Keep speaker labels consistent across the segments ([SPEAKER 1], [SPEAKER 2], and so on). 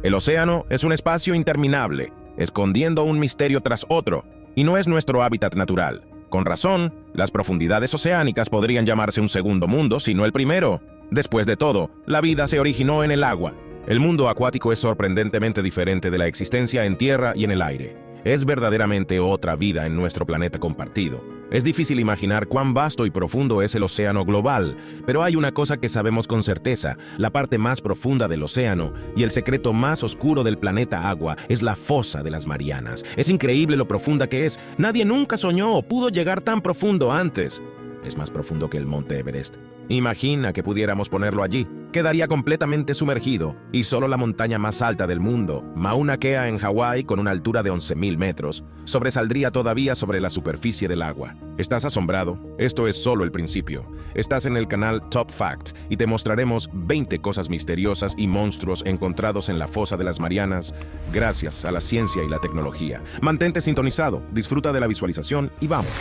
[SPEAKER 1] El océano es un espacio interminable, escondiendo un misterio tras otro, y no es nuestro hábitat natural. Con razón, las profundidades oceánicas podrían llamarse un segundo mundo, si no el primero. Después de todo, la vida se originó en el agua. El mundo acuático es sorprendentemente diferente de la existencia en tierra y en el aire. Es verdaderamente otra vida en nuestro planeta compartido. Es difícil imaginar cuán vasto y profundo es el océano global, pero hay una cosa que sabemos con certeza: la parte más profunda del océano y el secreto más oscuro del planeta agua es la fosa de las Marianas. Es increíble lo profunda que es. Nadie nunca soñó o pudo llegar tan profundo antes. Es más profundo que el Monte Everest. Imagina que pudiéramos ponerlo allí. Quedaría completamente sumergido, y solo la montaña más alta del mundo, Mauna Kea en Hawái, con una altura de 11.000 metros, sobresaldría todavía sobre la superficie del agua. ¿Estás asombrado? Esto es solo el principio. Estás en el canal Top Facts y te mostraremos 20 cosas misteriosas y monstruos encontrados en la fosa de las Marianas gracias a la ciencia y la tecnología. Mantente sintonizado, disfruta de la visualización y vamos.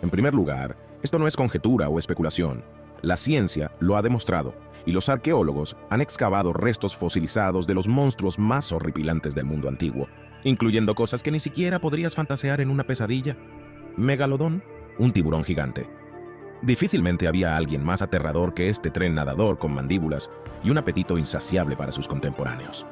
[SPEAKER 1] En primer lugar, esto no es conjetura o especulación. La ciencia lo ha demostrado, y los arqueólogos han excavado restos fosilizados de los monstruos más horripilantes del mundo antiguo, incluyendo cosas que ni siquiera podrías fantasear en una pesadilla. Megalodón, un tiburón gigante. Difícilmente había alguien más aterrador que este tren nadador con mandíbulas y un apetito insaciable para sus contemporáneos.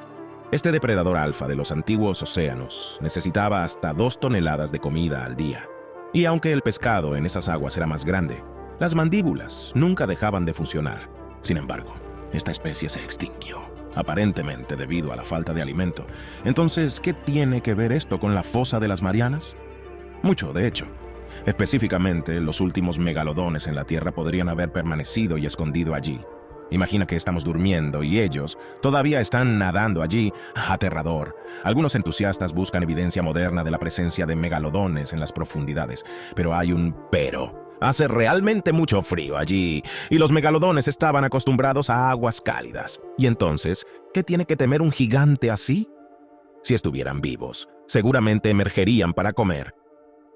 [SPEAKER 1] Este depredador alfa de los antiguos océanos necesitaba hasta 2 toneladas de comida al día. Y aunque el pescado en esas aguas era más grande, las mandíbulas nunca dejaban de funcionar. Sin embargo, esta especie se extinguió, aparentemente debido a la falta de alimento. Entonces, ¿qué tiene que ver esto con la fosa de las Marianas? Mucho, de hecho. Específicamente, los últimos megalodones en la Tierra podrían haber permanecido y escondido allí. Imagina que estamos durmiendo y ellos todavía están nadando allí. Aterrador. Algunos entusiastas buscan evidencia moderna de la presencia de megalodones en las profundidades, pero hay un pero. Hace realmente mucho frío allí, y los megalodones estaban acostumbrados a aguas cálidas. Y entonces, ¿qué tiene que temer un gigante así? Si estuvieran vivos, seguramente emergerían para comer.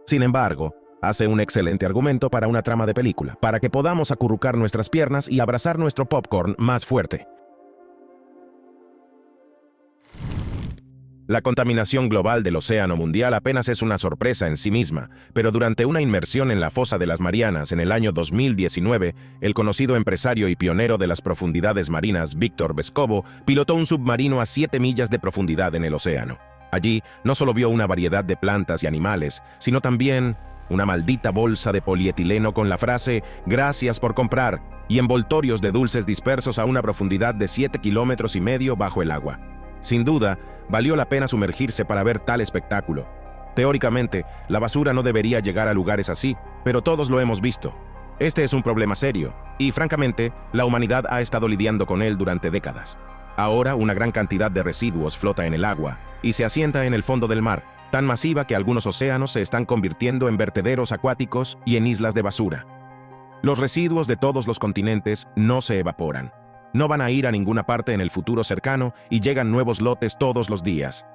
[SPEAKER 1] Sin embargo, hace un excelente argumento para una trama de película, para que podamos acurrucar nuestras piernas y abrazar nuestro popcorn más fuerte. La contaminación global del océano mundial apenas es una sorpresa en sí misma, pero durante una inmersión en la fosa de las Marianas en el año 2019, el conocido empresario y pionero de las profundidades marinas, Víctor Vescovo, pilotó un submarino a 7 millas de profundidad en el océano. Allí no solo vio una variedad de plantas y animales, sino también una maldita bolsa de polietileno con la frase «Gracias por comprar» y envoltorios de dulces dispersos a una profundidad de 7,5 kilómetros bajo el agua. Sin duda, valió la pena sumergirse para ver tal espectáculo. Teóricamente, la basura no debería llegar a lugares así, pero todos lo hemos visto. Este es un problema serio, y francamente, la humanidad ha estado lidiando con él durante décadas. Ahora, una gran cantidad de residuos flota en el agua y se asienta en el fondo del mar, tan masiva que algunos océanos se están convirtiendo en vertederos acuáticos y en islas de basura. Los residuos de todos los continentes no se evaporan. No van a ir a ninguna parte en el futuro cercano y llegan nuevos lotes todos los días.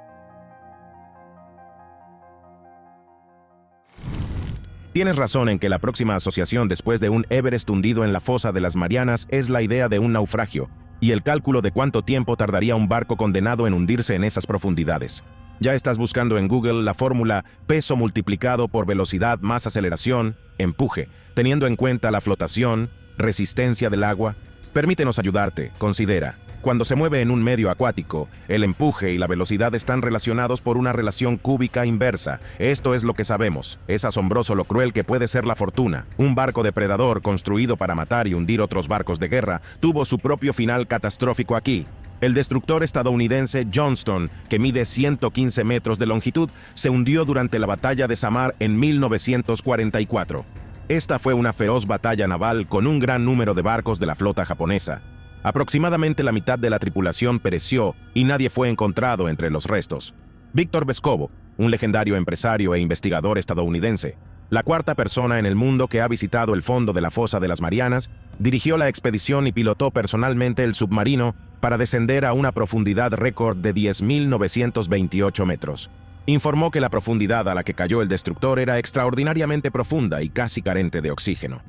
[SPEAKER 1] Tienes razón en que la próxima asociación después de un Everest hundido en la fosa de las Marianas es la idea de un naufragio y el cálculo de cuánto tiempo tardaría un barco condenado en hundirse en esas profundidades. Ya estás buscando en Google la fórmula peso multiplicado por velocidad más aceleración, empuje, teniendo en cuenta la flotación, resistencia del agua. Permítenos ayudarte. Considera, cuando se mueve en un medio acuático, el empuje y la velocidad están relacionados por una relación cúbica inversa. Esto es lo que sabemos. Es asombroso lo cruel que puede ser la fortuna. Un barco depredador construido para matar y hundir otros barcos de guerra tuvo su propio final catastrófico aquí. El destructor estadounidense Johnston, que mide 115 metros de longitud, se hundió durante la batalla de Samar en 1944. Esta fue una feroz batalla naval con un gran número de barcos de la flota japonesa. Aproximadamente la mitad de la tripulación pereció y nadie fue encontrado entre los restos. Víctor Vescovo, un legendario empresario e investigador estadounidense, la 4ª persona en el mundo que ha visitado el fondo de la fosa de las Marianas, dirigió la expedición y pilotó personalmente el submarino para descender a una profundidad récord de 10.928 metros. Informó que la profundidad a la que cayó el destructor era extraordinariamente profunda y casi carente de oxígeno.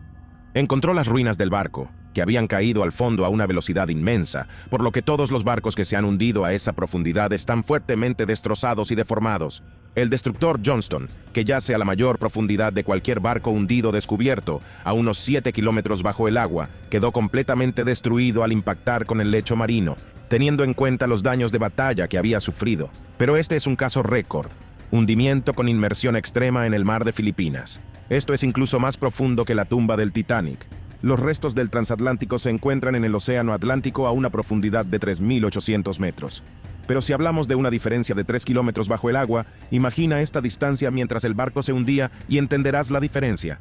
[SPEAKER 1] Encontró las ruinas del barco, que habían caído al fondo a una velocidad inmensa, por lo que todos los barcos que se han hundido a esa profundidad están fuertemente destrozados y deformados. El destructor Johnston, que yace a la mayor profundidad de cualquier barco hundido descubierto, a unos 7 kilómetros bajo el agua, quedó completamente destruido al impactar con el lecho marino, teniendo en cuenta los daños de batalla que había sufrido. Pero este es un caso récord: hundimiento con inmersión extrema en el mar de Filipinas. Esto es incluso más profundo que la tumba del Titanic. Los restos del transatlántico se encuentran en el océano Atlántico a una profundidad de 3.800 metros. Pero si hablamos de una diferencia de 3 kilómetros bajo el agua, imagina esta distancia mientras el barco se hundía y entenderás la diferencia.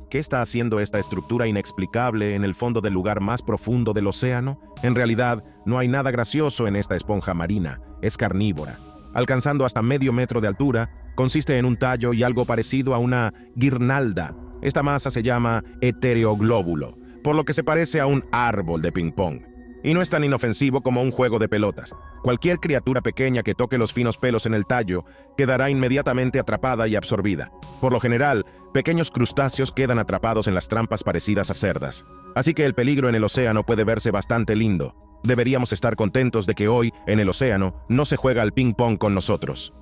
[SPEAKER 1] ¿Qué está haciendo esta estructura inexplicable en el fondo del lugar más profundo del océano? En realidad, no hay nada gracioso en esta esponja marina. Es carnívora. Alcanzando hasta medio metro de altura, consiste en un tallo y algo parecido a una guirnalda. Esta masa se llama heteroglóbulo, por lo que se parece a un árbol de ping-pong. Y no es tan inofensivo como un juego de pelotas. Cualquier criatura pequeña que toque los finos pelos en el tallo quedará inmediatamente atrapada y absorbida. Por lo general, pequeños crustáceos quedan atrapados en las trampas parecidas a cerdas. Así que el peligro en el océano puede verse bastante lindo. Deberíamos estar contentos de que hoy, en el océano, no se juega al ping-pong con nosotros.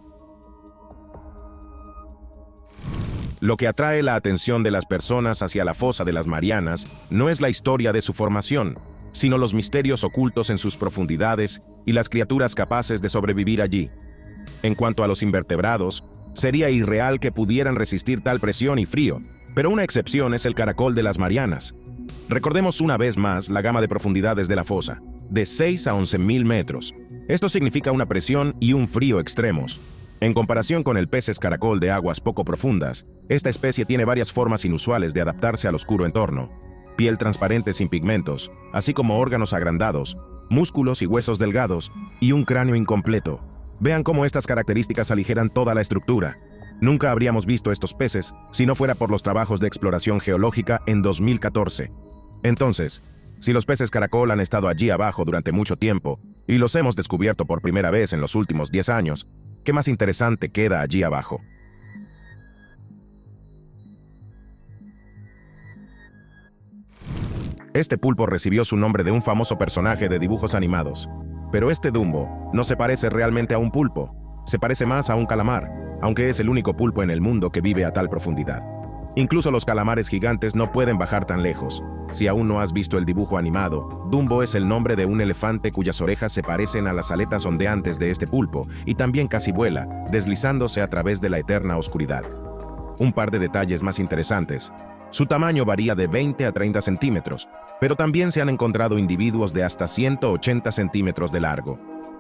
[SPEAKER 1] Lo que atrae la atención de las personas hacia la fosa de las Marianas no es la historia de su formación, sino los misterios ocultos en sus profundidades y las criaturas capaces de sobrevivir allí. En cuanto a los invertebrados, sería irreal que pudieran resistir tal presión y frío, pero una excepción es el caracol de las Marianas. Recordemos una vez más la gama de profundidades de la fosa, de 6 a 11.000 metros. Esto significa una presión y un frío extremos. En comparación con el pez caracol de aguas poco profundas, esta especie tiene varias formas inusuales de adaptarse al oscuro entorno: piel transparente sin pigmentos, así como órganos agrandados, músculos y huesos delgados, y un cráneo incompleto. Vean cómo estas características aligeran toda la estructura. Nunca habríamos visto estos peces si no fuera por los trabajos de exploración geológica en 2014. Entonces, si los peces caracol han estado allí abajo durante mucho tiempo, y los hemos descubierto por primera vez en los últimos 10 años, ¿qué más interesante queda allí abajo? Este pulpo recibió su nombre de un famoso personaje de dibujos animados. Pero este Dumbo no se parece realmente a un pulpo, se parece más a un calamar, aunque es el único pulpo en el mundo que vive a tal profundidad. Incluso los calamares gigantes no pueden bajar tan lejos. Si aún no has visto el dibujo animado, Dumbo es el nombre de un elefante cuyas orejas se parecen a las aletas ondeantes de este pulpo y también casi vuela, deslizándose a través de la eterna oscuridad. Un par de detalles más interesantes. Su tamaño varía de 20 a 30 centímetros, pero también se han encontrado individuos de hasta 180 centímetros de largo.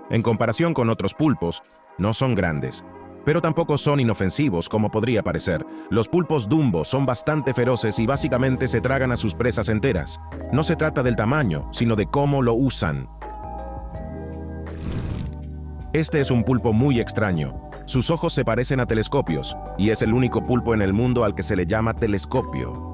[SPEAKER 1] En comparación con otros pulpos, no son grandes, pero tampoco son inofensivos como podría parecer. Los pulpos Dumbo son bastante feroces y básicamente se tragan a sus presas enteras. No se trata del tamaño, sino de cómo lo usan. Este es un pulpo muy extraño. Sus ojos se parecen a telescopios, y es el único pulpo en el mundo al que se le llama telescopio.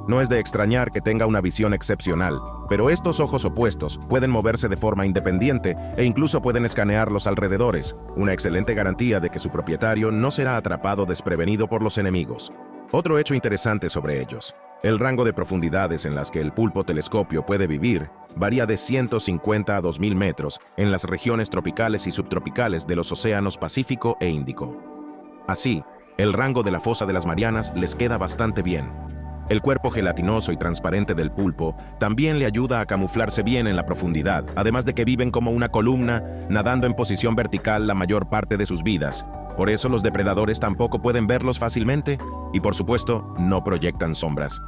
[SPEAKER 1] No es de extrañar que tenga una visión excepcional, pero estos ojos opuestos pueden moverse de forma independiente e incluso pueden escanear los alrededores, una excelente garantía de que su propietario no será atrapado desprevenido por los enemigos. Otro hecho interesante sobre ellos: el rango de profundidades en las que el pulpo telescopio puede vivir varía de 150 a 2.000 metros en las regiones tropicales y subtropicales de los océanos Pacífico e Índico. Así, el rango de la fosa de las Marianas les queda bastante bien. El cuerpo gelatinoso y transparente del pulpo también le ayuda a camuflarse bien en la profundidad, además de que viven como una columna, nadando en posición vertical la mayor parte de sus vidas. Por eso los depredadores tampoco pueden verlos fácilmente y, por supuesto, no proyectan sombras.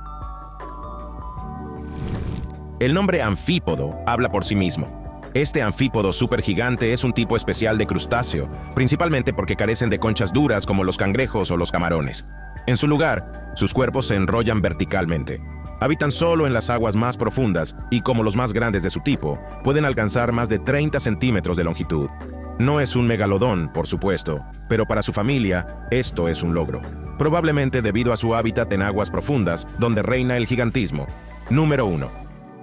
[SPEAKER 1] El nombre anfípodo habla por sí mismo. Este anfípodo supergigante es un tipo especial de crustáceo, principalmente porque carecen de conchas duras como los cangrejos o los camarones. En su lugar, sus cuerpos se enrollan verticalmente. Habitan solo en las aguas más profundas y, como los más grandes de su tipo, pueden alcanzar más de 30 centímetros de longitud. No es un megalodón, por supuesto, pero para su familia, esto es un logro. Probablemente debido a su hábitat en aguas profundas, donde reina el gigantismo. Número 1.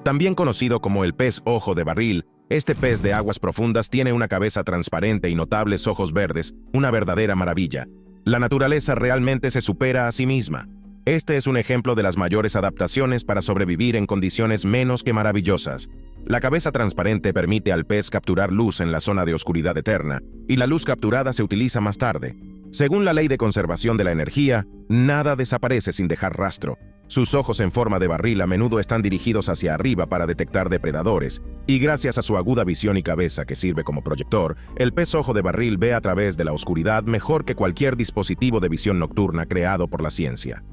[SPEAKER 1] También conocido como el pez ojo de barril, este pez de aguas profundas tiene una cabeza transparente y notables ojos verdes, una verdadera maravilla. La naturaleza realmente se supera a sí misma. Este es un ejemplo de las mayores adaptaciones para sobrevivir en condiciones menos que maravillosas. La cabeza transparente permite al pez capturar luz en la zona de oscuridad eterna, y la luz capturada se utiliza más tarde. Según la ley de conservación de la energía, nada desaparece sin dejar rastro. Sus ojos en forma de barril a menudo están dirigidos hacia arriba para detectar depredadores, y gracias a su aguda visión y cabeza que sirve como proyector, el pez ojo de barril ve a través de la oscuridad mejor que cualquier dispositivo de visión nocturna creado por la ciencia.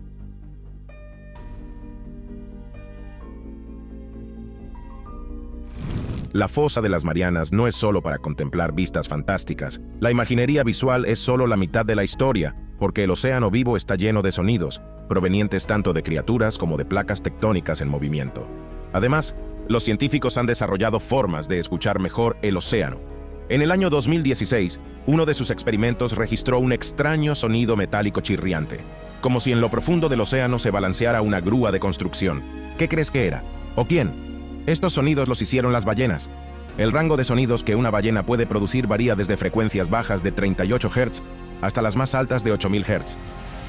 [SPEAKER 1] La fosa de las Marianas no es solo para contemplar vistas fantásticas. La imaginería visual es solo la mitad de la historia, porque el océano vivo está lleno de sonidos, provenientes tanto de criaturas como de placas tectónicas en movimiento. Además, los científicos han desarrollado formas de escuchar mejor el océano. En el año 2016, uno de sus experimentos registró un extraño sonido metálico chirriante, como si en lo profundo del océano se balanceara una grúa de construcción. ¿Qué crees que era? ¿O quién? Estos sonidos los hicieron las ballenas. El rango de sonidos que una ballena puede producir varía desde frecuencias bajas de 38 Hz hasta las más altas de 8000 Hz.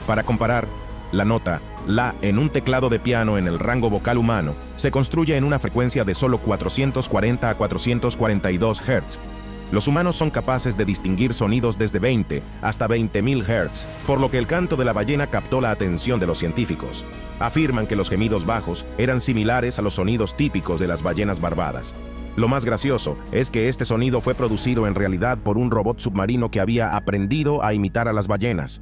[SPEAKER 1] Para comparar, la nota la en un teclado de piano en el rango vocal humano se construye en una frecuencia de solo 440 a 442 Hz. Los humanos son capaces de distinguir sonidos desde 20 hasta 20.000 Hz, por lo que el canto de la ballena captó la atención de los científicos. Afirman que los gemidos bajos eran similares a los sonidos típicos de las ballenas barbadas. Lo más gracioso es que este sonido fue producido en realidad por un robot submarino que había aprendido a imitar a las ballenas.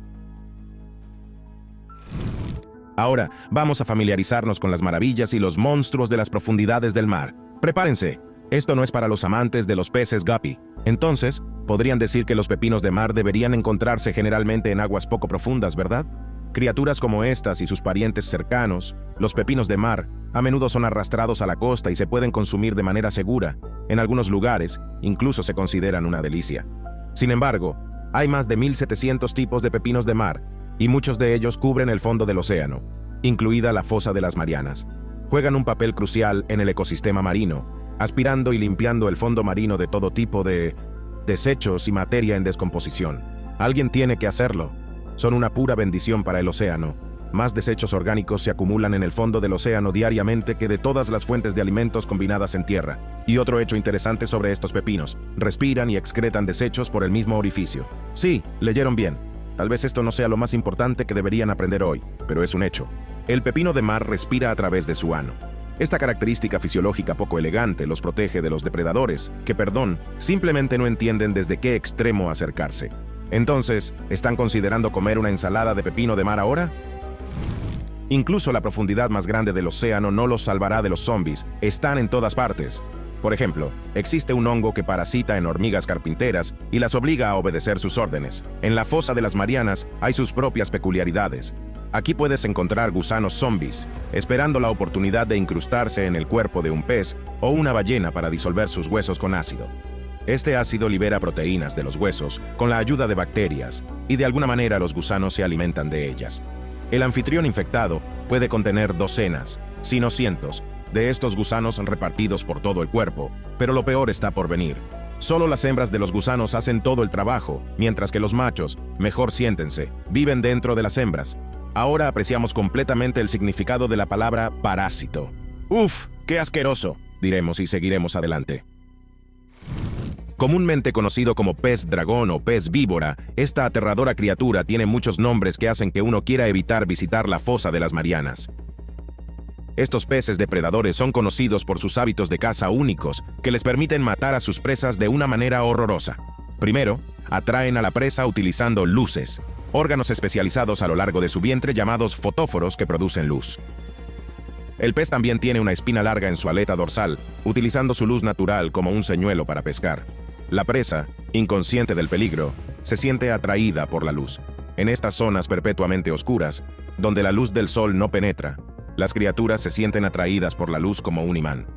[SPEAKER 1] Ahora, vamos a familiarizarnos con las maravillas y los monstruos de las profundidades del mar. ¡Prepárense! Esto no es para los amantes de los peces guppy. Entonces, podrían decir que los pepinos de mar deberían encontrarse generalmente en aguas poco profundas, ¿verdad? Criaturas como estas y sus parientes cercanos, los pepinos de mar, a menudo son arrastrados a la costa y se pueden consumir de manera segura. En algunos lugares, incluso se consideran una delicia. Sin embargo, hay más de 1.700 tipos de pepinos de mar, y muchos de ellos cubren el fondo del océano, incluida la fosa de las Marianas. Juegan un papel crucial en el ecosistema marino, aspirando y limpiando el fondo marino de todo tipo de desechos y materia en descomposición. Alguien tiene que hacerlo. Son una pura bendición para el océano. Más desechos orgánicos se acumulan en el fondo del océano diariamente que de todas las fuentes de alimentos combinadas en tierra. Y otro hecho interesante sobre estos pepinos: respiran y excretan desechos por el mismo orificio. Sí, leyeron bien. Tal vez esto no sea lo más importante que deberían aprender hoy, pero es un hecho. El pepino de mar respira a través de su ano. Esta característica fisiológica poco elegante los protege de los depredadores, que, simplemente no entienden desde qué extremo acercarse. Entonces, ¿están considerando comer una ensalada de pepino de mar ahora? Incluso la profundidad más grande del océano no los salvará de los zombies. Están en todas partes. Por ejemplo, existe un hongo que parasita en hormigas carpinteras y las obliga a obedecer sus órdenes. En la fosa de las Marianas hay sus propias peculiaridades. Aquí puedes encontrar gusanos zombies, esperando la oportunidad de incrustarse en el cuerpo de un pez o una ballena para disolver sus huesos con ácido. Este ácido libera proteínas de los huesos con la ayuda de bacterias, y de alguna manera los gusanos se alimentan de ellas. El anfitrión infectado puede contener docenas, si no cientos, de estos gusanos repartidos por todo el cuerpo, pero lo peor está por venir. Solo las hembras de los gusanos hacen todo el trabajo, mientras que los machos, mejor siéntense, viven dentro de las hembras. Ahora apreciamos completamente el significado de la palabra parásito. ¡Uf! ¡Qué asqueroso!, diremos y seguiremos adelante. Comúnmente conocido como pez dragón o pez víbora, esta aterradora criatura tiene muchos nombres que hacen que uno quiera evitar visitar la fosa de las Marianas. Estos peces depredadores son conocidos por sus hábitos de caza únicos, que les permiten matar a sus presas de una manera horrorosa. Primero, atraen a la presa utilizando luces, órganos especializados a lo largo de su vientre llamados fotóforos que producen luz. El pez también tiene una espina larga en su aleta dorsal, utilizando su luz natural como un señuelo para pescar. La presa, inconsciente del peligro, se siente atraída por la luz. En estas zonas perpetuamente oscuras, donde la luz del sol no penetra, las criaturas se sienten atraídas por la luz como un imán.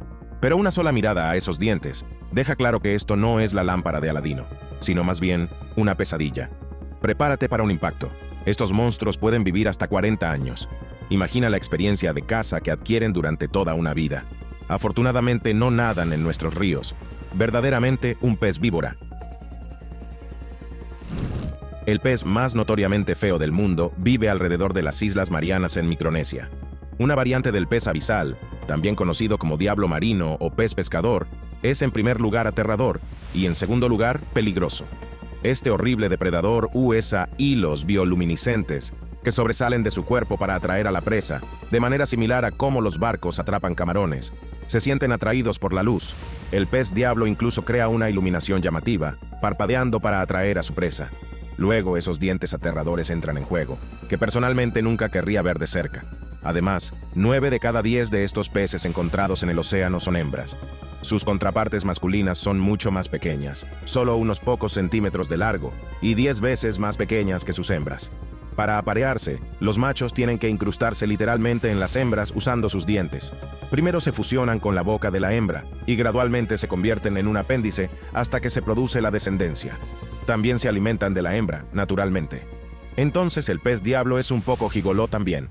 [SPEAKER 1] Pero una sola mirada a esos dientes deja claro que esto no es la lámpara de Aladino, sino más bien una pesadilla. Prepárate para un impacto. Estos monstruos pueden vivir hasta 40 años. Imagina la experiencia de caza que adquieren durante toda una vida. Afortunadamente no nadan en nuestros ríos. Verdaderamente un pez víbora. El pez más notoriamente feo del mundo vive alrededor de las Islas Marianas en Micronesia. Una variante del pez abisal, también conocido como diablo marino o pez pescador, es en primer lugar aterrador y en segundo lugar peligroso. Este horrible depredador usa hilos bioluminiscentes que sobresalen de su cuerpo para atraer a la presa, de manera similar a cómo los barcos atrapan camarones. Se sienten atraídos por la luz. El pez diablo incluso crea una iluminación llamativa, parpadeando para atraer a su presa. Luego esos dientes aterradores entran en juego, que personalmente nunca querría ver de cerca. Además, 9 de cada 10 de estos peces encontrados en el océano son hembras. Sus contrapartes masculinas son mucho más pequeñas, solo unos pocos centímetros de largo, y 10 veces más pequeñas que sus hembras. Para aparearse, los machos tienen que incrustarse literalmente en las hembras usando sus dientes. Primero se fusionan con la boca de la hembra, y gradualmente se convierten en un apéndice hasta que se produce la descendencia. También se alimentan de la hembra, naturalmente. Entonces el pez diablo es un poco gigoló también.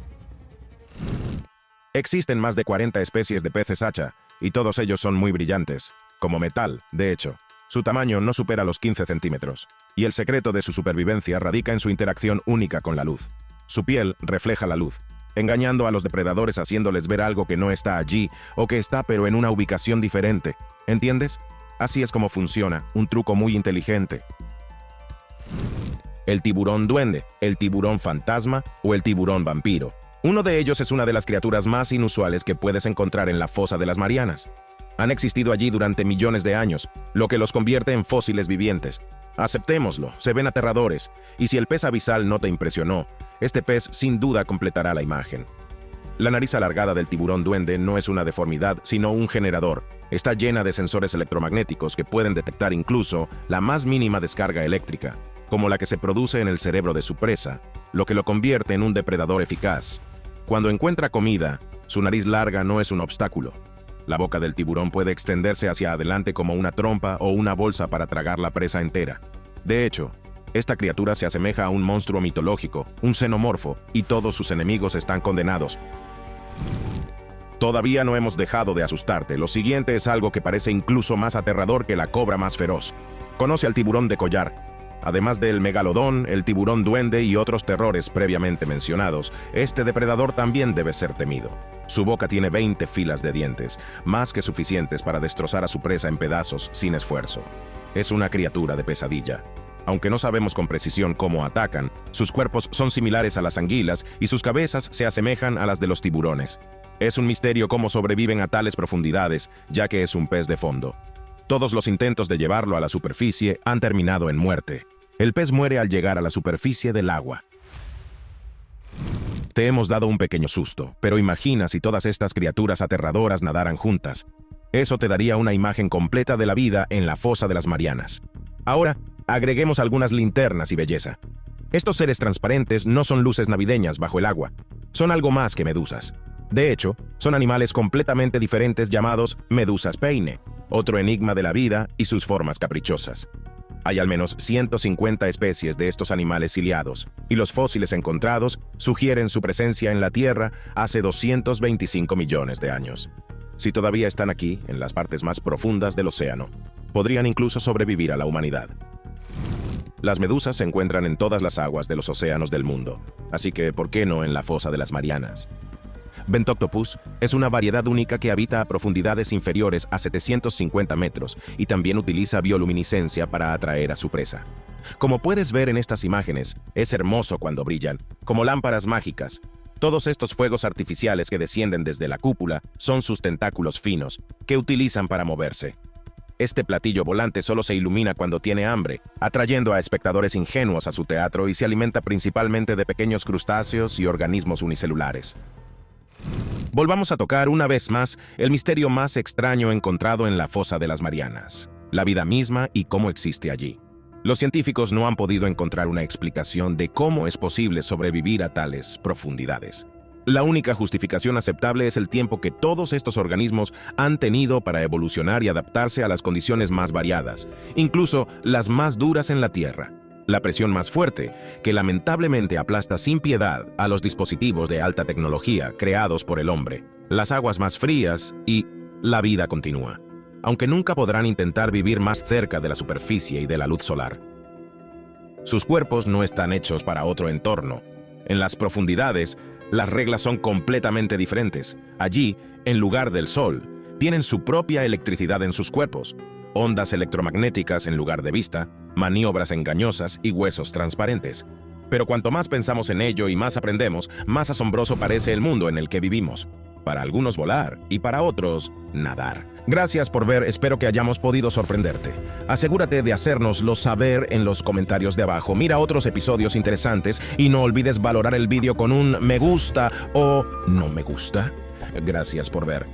[SPEAKER 1] Existen más de 40 especies de peces hacha, y todos ellos son muy brillantes, como metal, de hecho. Su tamaño no supera los 15 centímetros, y el secreto de su supervivencia radica en su interacción única con la luz. Su piel refleja la luz, engañando a los depredadores haciéndoles ver algo que no está allí o que está pero en una ubicación diferente. ¿Entiendes? Así es como funciona, un truco muy inteligente. El tiburón duende, el tiburón fantasma o el tiburón vampiro. Uno de ellos es una de las criaturas más inusuales que puedes encontrar en la fosa de las Marianas. Han existido allí durante millones de años, lo que los convierte en fósiles vivientes. Aceptémoslo, se ven aterradores, y si el pez abisal no te impresionó, este pez sin duda completará la imagen. La nariz alargada del tiburón duende no es una deformidad, sino un generador. Está llena de sensores electromagnéticos que pueden detectar incluso la más mínima descarga eléctrica, como la que se produce en el cerebro de su presa, lo que lo convierte en un depredador eficaz. Cuando encuentra comida, su nariz larga no es un obstáculo. La boca del tiburón puede extenderse hacia adelante como una trompa o una bolsa para tragar la presa entera. De hecho, esta criatura se asemeja a un monstruo mitológico, un xenomorfo, y todos sus enemigos están condenados. Todavía no hemos dejado de asustarte. Lo siguiente es algo que parece incluso más aterrador que la cobra más feroz. Conoce al tiburón de collar. Además del megalodón, el tiburón duende y otros terrores previamente mencionados, este depredador también debe ser temido. Su boca tiene 20 filas de dientes, más que suficientes para destrozar a su presa en pedazos sin esfuerzo. Es una criatura de pesadilla. Aunque no sabemos con precisión cómo atacan, sus cuerpos son similares a las anguilas y sus cabezas se asemejan a las de los tiburones. Es un misterio cómo sobreviven a tales profundidades, ya que es un pez de fondo. Todos los intentos de llevarlo a la superficie han terminado en muerte. El pez muere al llegar a la superficie del agua. Te hemos dado un pequeño susto, pero imagina si todas estas criaturas aterradoras nadaran juntas. Eso te daría una imagen completa de la vida en la fosa de las Marianas. Ahora, agreguemos algunas linternas y belleza. Estos seres transparentes no son luces navideñas bajo el agua. Son algo más que medusas. De hecho, son animales completamente diferentes llamados medusas peine, otro enigma de la vida y sus formas caprichosas. Hay al menos 150 especies de estos animales ciliados, y los fósiles encontrados sugieren su presencia en la Tierra hace 225 millones de años. Si todavía están aquí, en las partes más profundas del océano, podrían incluso sobrevivir a la humanidad. Las medusas se encuentran en todas las aguas de los océanos del mundo, así que ¿por qué no en la fosa de las Marianas? Bentoctopus es una variedad única que habita a profundidades inferiores a 750 metros y también utiliza bioluminiscencia para atraer a su presa. Como puedes ver en estas imágenes, es hermoso cuando brillan, como lámparas mágicas. Todos estos fuegos artificiales que descienden desde la cúpula son sus tentáculos finos, que utilizan para moverse. Este platillo volante solo se ilumina cuando tiene hambre, atrayendo a espectadores ingenuos a su teatro y se alimenta principalmente de pequeños crustáceos y organismos unicelulares. Volvamos a tocar una vez más el misterio más extraño encontrado en la fosa de las Marianas, la vida misma y cómo existe allí. Los científicos no han podido encontrar una explicación de cómo es posible sobrevivir a tales profundidades. La única justificación aceptable es el tiempo que todos estos organismos han tenido para evolucionar y adaptarse a las condiciones más variadas, incluso las más duras en la Tierra. La presión más fuerte, que lamentablemente aplasta sin piedad a los dispositivos de alta tecnología creados por el hombre, las aguas más frías y la vida continúa, aunque nunca podrán intentar vivir más cerca de la superficie y de la luz solar. Sus cuerpos no están hechos para otro entorno. En las profundidades, las reglas son completamente diferentes. Allí, en lugar del sol, tienen su propia electricidad en sus cuerpos, ondas electromagnéticas en lugar de vista, maniobras engañosas y huesos transparentes. Pero cuanto más pensamos en ello y más aprendemos, más asombroso parece el mundo en el que vivimos. Para algunos volar y para otros nadar. Gracias por ver, espero que hayamos podido sorprenderte. Asegúrate de hacérnoslo saber en los comentarios de abajo. Mira otros episodios interesantes y no olvides valorar el vídeo con un me gusta o no me gusta. Gracias por ver.